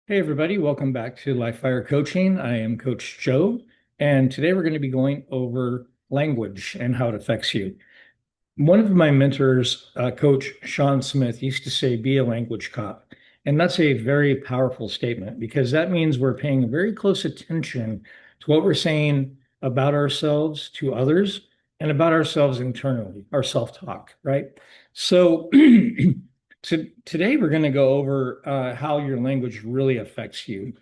Hey everybody, welcome back to Live Fire Coaching. I am Coach Joe, and today we're going to be going over language and how it affects you. One of my mentors, Coach Sean Smith, used to say, be a language cop. And that's a very powerful statement because that means we're paying very close attention to what we're saying about ourselves to others and about ourselves internally, our self-talk, right? So today we're going to go over how your language really affects you.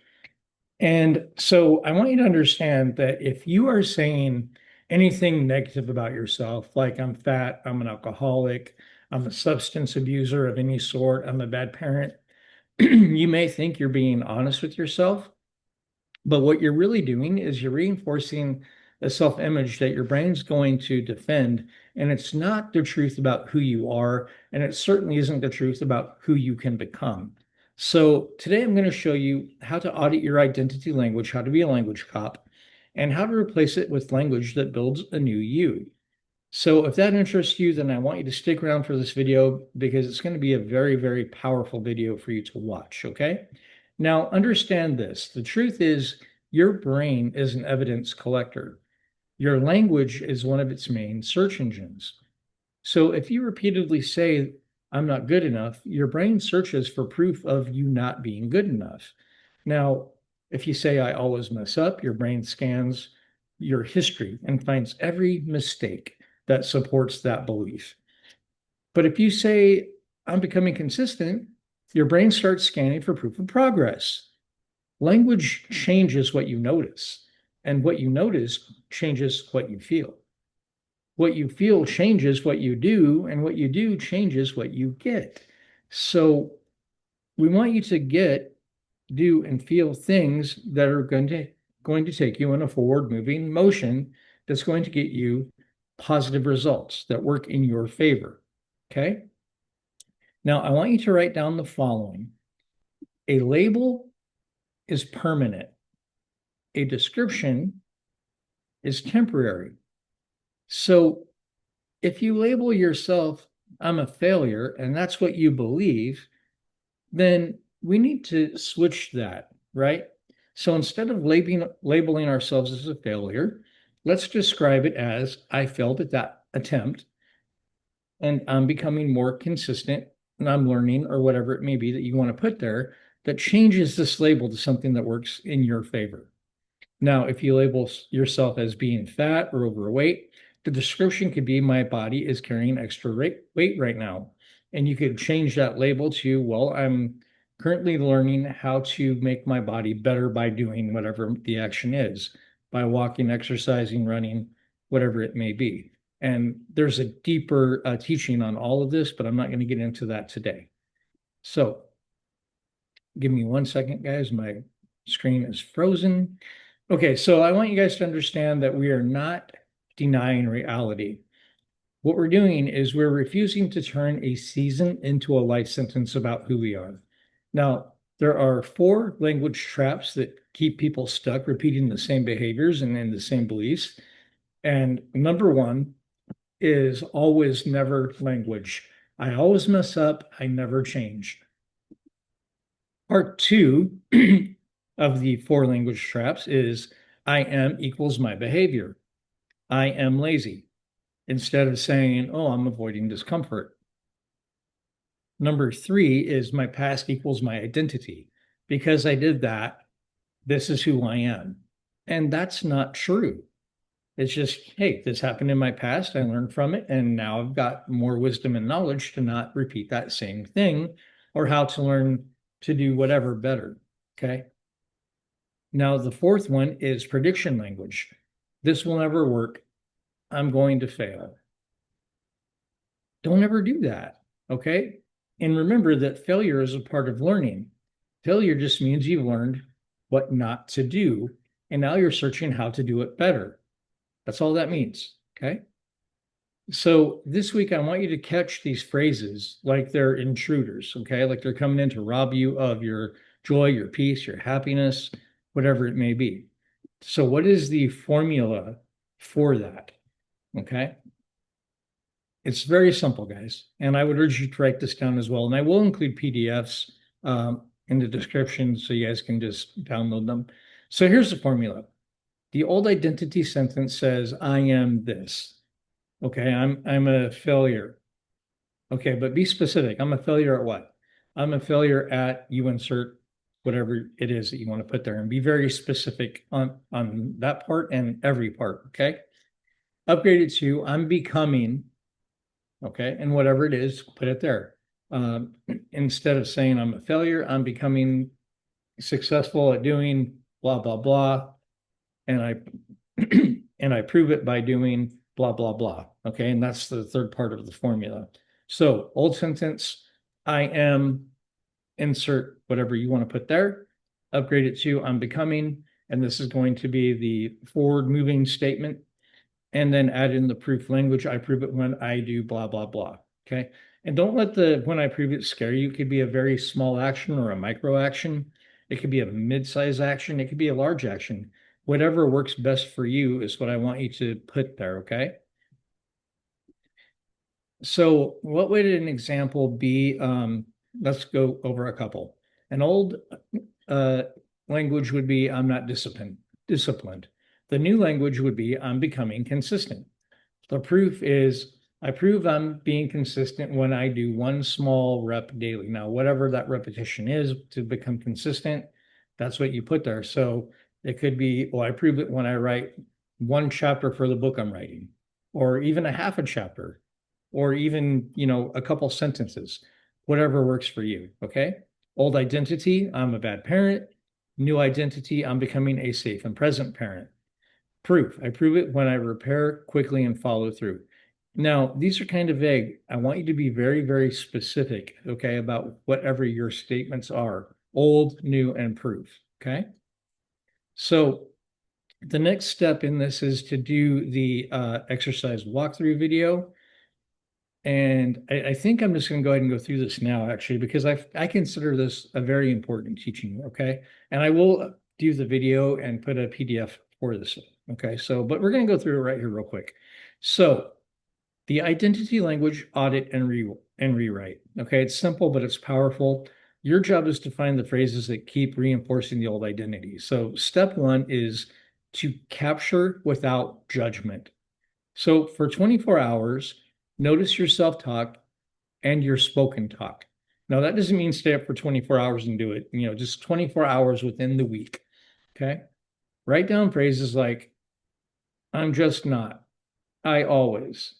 And so I want you to understand that if you are saying anything negative about yourself, like I'm fat, I'm an alcoholic, I'm a substance abuser of any sort, I'm a bad parent, you may think you're being honest with yourself, but what you're really doing is you're reinforcing a self-image that your brain's going to defend. And it's not the truth about who you are, and it certainly isn't the truth about who you can become. So today I'm going to show you how to audit your identity language, how to be a language cop, and how to replace it with language that builds a new you. So if that interests you, then I want you to stick around for this video because it's going to be a very, very powerful video for you to watch, okay? Now, understand this. The truth is your brain is an evidence collector. Your language is one of its main search engines. So if you repeatedly say, I'm not good enough, your brain searches for proof of you not being good enough. Now, if you say, I always mess up, your brain scans your history and finds every mistake that supports that belief. But if you say, I'm becoming consistent, your brain starts scanning for proof of progress. Language changes what you notice, and what you notice changes what you feel. What you feel changes what you do, and what you do changes what you get. So we want you to get, do, and feel things that are going to take you in a forward moving motion that's going to get you positive results that work in your favor. Okay. Now I want you to write down the following. A label is permanent. A description is temporary. So if you label yourself, I'm a failure, and that's what you believe, then we need to switch that, right? So instead of labeling ourselves as a failure, let's describe it as I failed at that attempt and I'm becoming more consistent and I'm learning, or whatever it may be that you want to put there, that changes this label to something that works in your favor. Now, if you label yourself as being fat or overweight, the description could be my body is carrying extra weight right now. And you could change that label to, well, I'm currently learning how to make my body better by doing whatever the action is, by walking, exercising, running, whatever it may be. And there's a deeper teaching on all of this, but I'm not going to get into that today. So give me 1 second, guys. My screen is frozen. Okay, so I want you guys to understand that we are not denying reality. What we're doing is we're refusing to turn a season into a life sentence about who we are. Now, there are 4 language traps that keep people stuck repeating the same behaviors and in the same beliefs. And number 1 is always never language. I always mess up, I never change. Part 2 of the 4 language traps is I am equals my behavior. I am lazy, instead of saying, oh, I'm avoiding discomfort. Number 3 is my past equals my identity. Because I did that, this is who I am. And that's not true. It's just, hey, this happened in my past. I learned from it. And now I've got more wisdom and knowledge to not repeat that same thing or how to learn to do whatever better. Okay. Now, the 4th one is prediction language. This will never work. I'm going to fail. Don't ever do that. Okay. And remember that failure is a part of learning. Failure just means you've learned what not to do. And now you're searching how to do it better. That's all that means. Okay. So this week, I want you to catch these phrases like they're intruders. Okay. Like they're coming in to rob you of your joy, your peace, your happiness, whatever it may be. So, what is the formula for that? Okay. It's very simple, guys. And I would urge you to write this down as well. And I will include PDFs in the description so you guys can just download them. So here's the formula. The old identity sentence says, I am this. Okay, I'm a failure. Okay, but be specific. I'm a failure at what? I'm a failure at, you insert whatever it is that you want to put there, and be very specific on that part and every part. Okay. Upgraded to I'm becoming, okay, and whatever it is, put it there. Instead of saying I'm a failure, I'm becoming successful at doing blah blah blah, and I and I prove it by doing blah blah blah. Okay, and that's the third part of the formula. So old sentence, I am, insert whatever you want to put there. Upgrade it to I'm becoming, and this is going to be the forward moving statement. And then add in the proof language. I prove it when I do blah blah blah. Okay. And don't let the when I prove it scare you. It could be a very small action or a micro action. It could be a mid-size action. It could be a large action. Whatever works best for you is what I want you to put there. Okay. So what would an example be? Let's go over a couple. An old language would be I'm not disciplined. The new language would be I'm becoming consistent. The proof is I prove I'm being consistent when I do one small rep daily. Now, whatever that repetition is to become consistent, that's what you put there. So it could be, well, I prove it when I write one chapter for the book I'm writing, or even a half a chapter, or even, a couple sentences, whatever works for you. Okay. Old identity, I'm a bad parent. New identity, I'm becoming a safe and present parent. Proof, I prove it when I repair quickly and follow through. Now, these are kind of vague. I want you to be very, very specific, okay, about whatever your statements are, old, new, and proof, okay? So the next step in this is to do the exercise walkthrough video. And I think I'm just going to go ahead and go through this now, actually, because I consider this a very important teaching, okay? And I will do the video and put a PDF for this. Okay, so, but we're going to go through it right here real quick. So the identity language audit and rewrite. Okay, it's simple, but it's powerful. Your job is to find the phrases that keep reinforcing the old identity. So step one is to capture without judgment. So for 24 hours, notice your self-talk and your spoken talk. Now that doesn't mean stay up for 24 hours and do it, just 24 hours within the week. Okay. Write down phrases like, I'm just not, I always,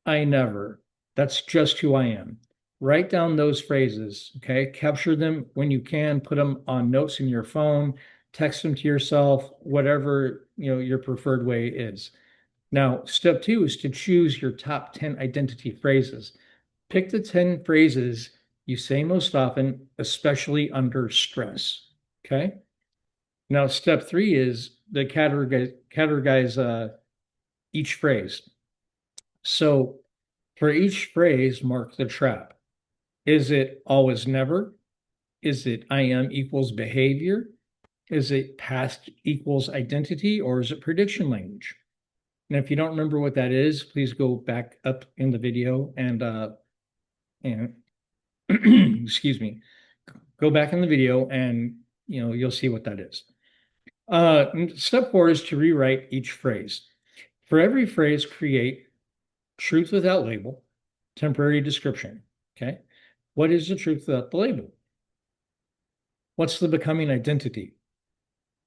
I never, that's just who I am. Write down those phrases, okay? Capture them when you can, put them on notes in your phone, text them to yourself, whatever, your preferred way is. Now, step two is to choose your top 10 identity phrases. Pick the 10 phrases you say most often, especially under stress, okay? Now, step three is the categorize each phrase. So for each phrase, mark the trap. Is it always never? Is it I am equals behavior? Is it past equals identity? Or is it prediction language? And if you don't remember what that is, please go back up in the video and excuse me, go back in the video and you'll see what that is. Step four is to rewrite each phrase. For every phrase, create truth without label, temporary description. Okay. What is the truth without the label? What's the becoming identity?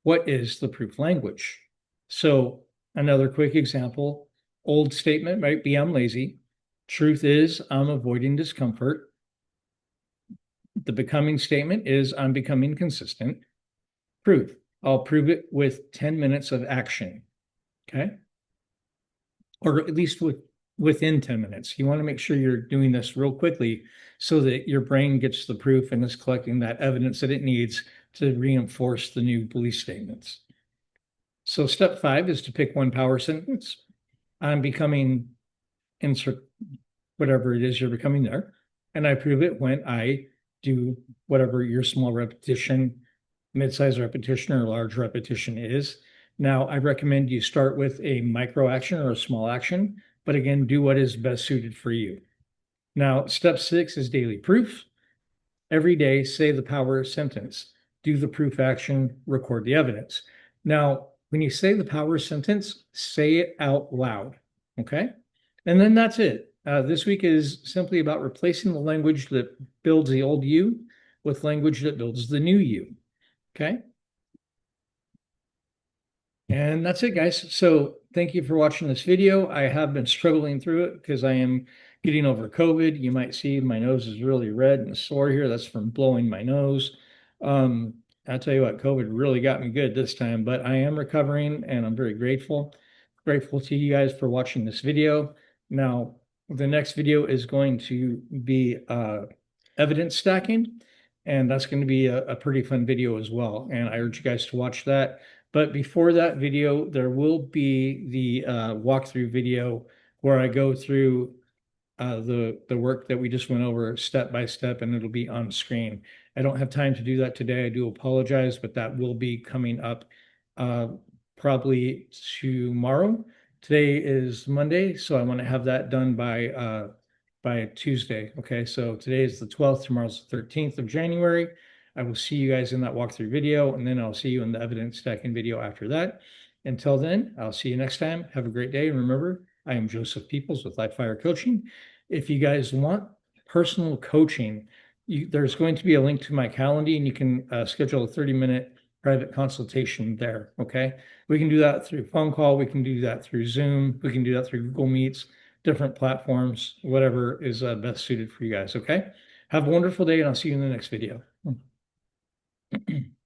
What is the proof language? So another quick example, old statement might be I'm lazy. Truth is I'm avoiding discomfort. The becoming statement is I'm becoming consistent. Proof, I'll prove it with 10 minutes of action. Okay. Or at least within 10 minutes. You want to make sure you're doing this real quickly so that your brain gets the proof and is collecting that evidence that it needs to reinforce the new belief statements. So step five is to pick one power sentence. I'm becoming, insert whatever it is you're becoming there. And I prove it when I do whatever your small repetition, mid-size repetition, or large repetition is. Now, I recommend you start with a micro action or a small action, but again, do what is best suited for you. Now, step six is daily proof. Every day, say the power sentence, do the proof action, record the evidence. Now, when you say the power sentence, say it out loud. Okay. And then that's it. This week is simply about replacing the language that builds the old you with language that builds the new you. Okay. And that's it, guys. So thank you for watching this video. I have been struggling through it because I am getting over COVID. You might see my nose is really red and sore here. That's from blowing my nose. Um, I'll tell you what, COVID really got me good this time, but I am recovering and I'm very grateful. Grateful to you guys for watching this video. Now, the next video is going to be evidence stacking, and that's going to be a pretty fun video as well. And I urge you guys to watch that. But before that video, there will be the walkthrough video where I go through the work that we just went over step by step, and it'll be on screen. I don't have time to do that today. I do apologize, but that will be coming up uh, probably tomorrow. Today is Monday, so I want to have that done by Tuesday. Okay, so today is the 12th, tomorrow's the 13th of January. I will see you guys in that walkthrough video, and then I'll see you in the evidence stacking video after that. Until then, I'll see you next time. Have a great day. And remember, I am Joseph Peoples with Live Fire Coaching. If you guys want personal coaching, there's going to be a link to my calendar, and you can schedule a 30-minute private consultation there. Okay. We can do that through phone call. We can do that through Zoom. We can do that through Google Meets, different platforms, whatever is best suited for you guys. Okay. Have a wonderful day, and I'll see you in the next video.